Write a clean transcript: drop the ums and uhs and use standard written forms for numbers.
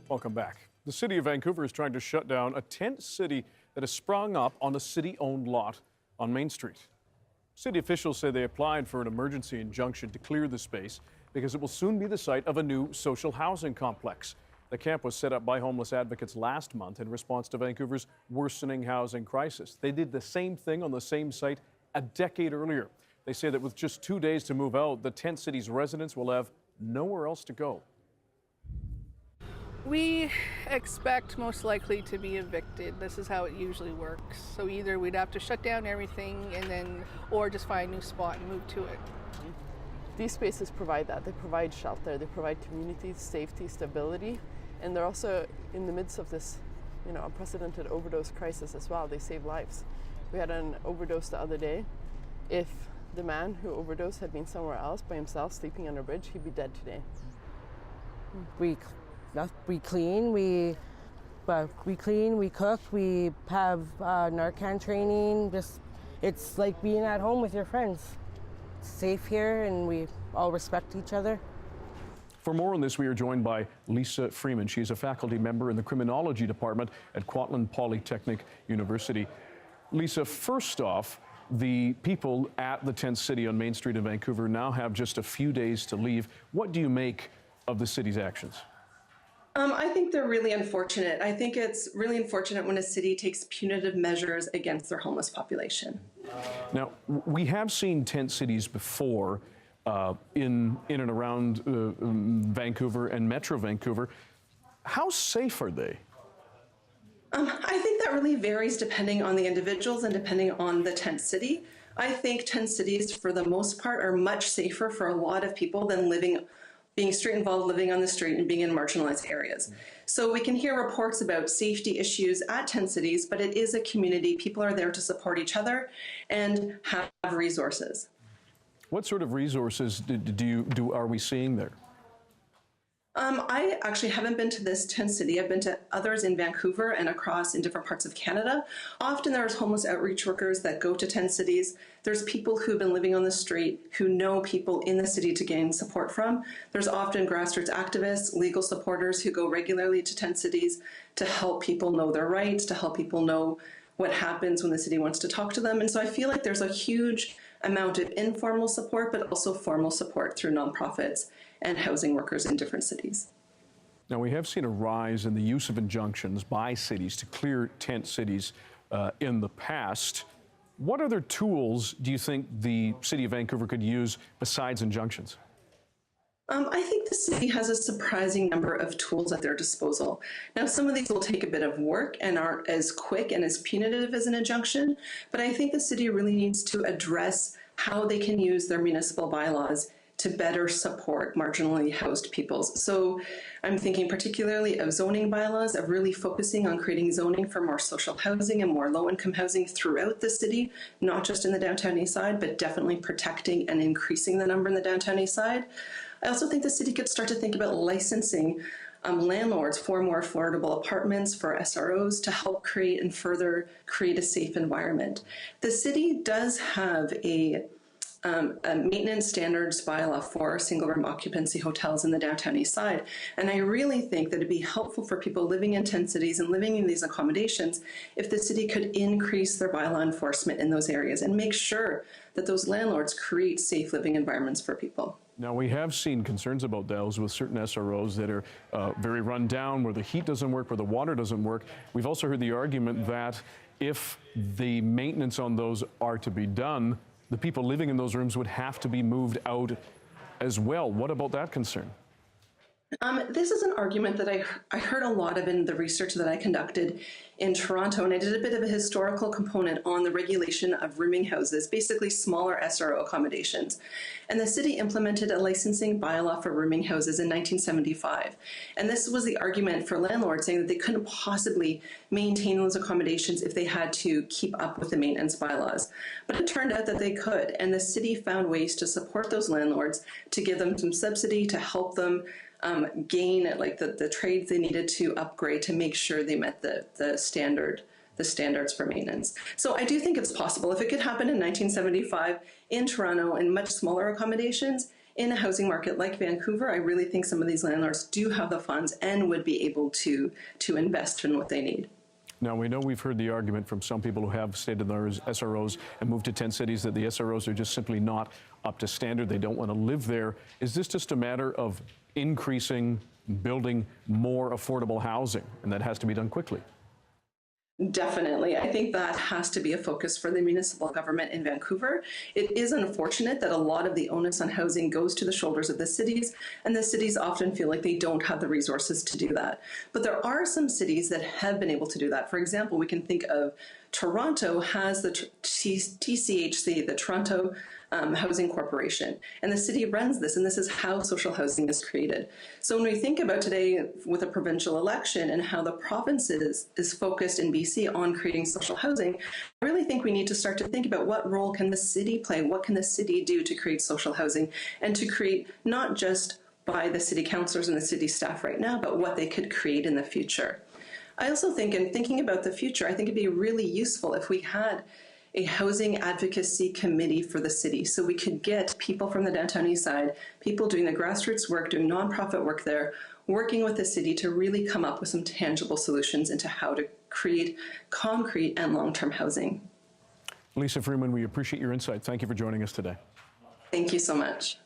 Welcome back. The city of Vancouver is trying to shut down a tent city that has sprung up on a city-owned lot on Main Street. City officials say they applied for an emergency injunction to clear the space because it will soon be the site of a new social housing complex. The camp was set up by homeless advocates last month in response to Vancouver's worsening housing crisis. They did the same thing on the same site a decade earlier. They say that with just 2 days to move out, the tent city's residents will have nowhere else to go. We expect most likely to be evicted. This is how it usually works. So either we'd have to shut down everything or just find a new spot and move to it. These spaces provide that. They provide shelter, they provide community, safety, stability, and they're also in the midst of this, unprecedented overdose crisis as well. They save lives. We had an overdose the other day. If the man who overdosed had been somewhere else by himself sleeping on a bridge, he'd be dead today. We clean, we cook, we have Narcan training. It's like being at home with your friends. It's safe here and we all respect each other. For more on this, we are joined by Lisa Freeman. She is a faculty member in the criminology department at Kwantlen Polytechnic University. Lisa, first off, the people at the tent city on Main Street in Vancouver now have just a few days to leave. What do you make of the city's actions? I think they're really unfortunate. I think it's really unfortunate when a city takes punitive measures against their homeless population. Now, we have seen tent cities before in and around Vancouver and Metro Vancouver. How safe are they? I think that really varies depending on the individuals and depending on the tent city. I think tent cities, for the most part, are much safer for a lot of people than being street involved, living on the street and being in marginalized areas. So we can hear reports about safety issues at tent cities, but it is a community. People are there to support each other and have resources. What sort of resources are we seeing there? I actually haven't been to this tent city. I've been to others in Vancouver and across in different parts of Canada. Often there's homeless outreach workers that go to tent cities. There's people who've been living on the street who know people in the city to gain support from. There's often grassroots activists, legal supporters who go regularly to tent cities to help people know their rights, to help people know what happens when the city wants to talk to them. And so I feel like there's a huge amount of informal support, but also formal support through nonprofits and housing workers in different cities. Now, we have seen a rise in the use of injunctions by cities to clear tent cities in the past. What other tools do you think the city of Vancouver could use besides injunctions? I think the city has a surprising number of tools at their disposal. Now, some of these will take a bit of work and aren't as quick and as punitive as an injunction, but I think the city really needs to address how they can use their municipal bylaws to better support marginally housed peoples. So I'm thinking particularly of zoning bylaws, of really focusing on creating zoning for more social housing and more low-income housing throughout the city, not just in the downtown east side, but definitely protecting and increasing the number in the downtown east side. I also think the city could start to think about licensing landlords for more affordable apartments, for SROs, to help create and further create a safe environment. The city does have a maintenance standards bylaw for single-room occupancy hotels in the downtown east side. And I really think that it'd be helpful for people living in tent cities and living in these accommodations if the city could increase their bylaw enforcement in those areas and make sure that those landlords create safe living environments for people. Now, we have seen concerns about those with certain SROs that are very run down, where the heat doesn't work, where the water doesn't work. We've also heard the argument that if the maintenance on those are to be done, the people living in those rooms would have to be moved out as well. What about that concern? This is an argument that I heard a lot of in the research that I conducted in Toronto, and I did a bit of a historical component on the regulation of rooming houses, basically smaller SRO accommodations. And the city implemented a licensing bylaw for rooming houses in 1975. And this was the argument for landlords, saying that they couldn't possibly maintain those accommodations if they had to keep up with the maintenance bylaws. But it turned out that they could, and the city found ways to support those landlords, to give them some subsidy, to help them gain the trades they needed to upgrade to make sure they met the standards for maintenance. So I do think it's possible. If it could happen in 1975 in Toronto in much smaller accommodations, in a housing market like Vancouver, I really think some of these landlords do have the funds and would be able to invest in what they need. Now, we know we've heard the argument from some people who have stayed in their SROs and moved to tent cities that the SROs are just simply not up to standard. They don't want to live there. Is this just a matter of increasing, building more affordable housing, and that has to be done quickly? Definitely. I think that has to be a focus for the municipal government in Vancouver. It is unfortunate that a lot of the onus on housing goes to the shoulders of the cities, and the cities often feel like they don't have the resources to do that. But there are some cities that have been able to do that. For example, we can think of Toronto has the TCHC, the Toronto Housing Corporation, and the city runs this, and this is how social housing is created. So when we think about today with a provincial election and how the province is focused in BC on creating social housing, I really think we need to start to think about what role can the city play, what can the city do to create social housing, and to create not just by the city councillors and the city staff right now, but what they could create in the future. I also think, in thinking about the future, I think it'd be really useful if we had a housing advocacy committee for the city, so we could get people from the downtown east side, people doing the grassroots work, doing nonprofit work there, working with the city to really come up with some tangible solutions into how to create concrete and long-term housing. Lisa Freeman, we appreciate your insight. Thank you for joining us today. Thank you so much.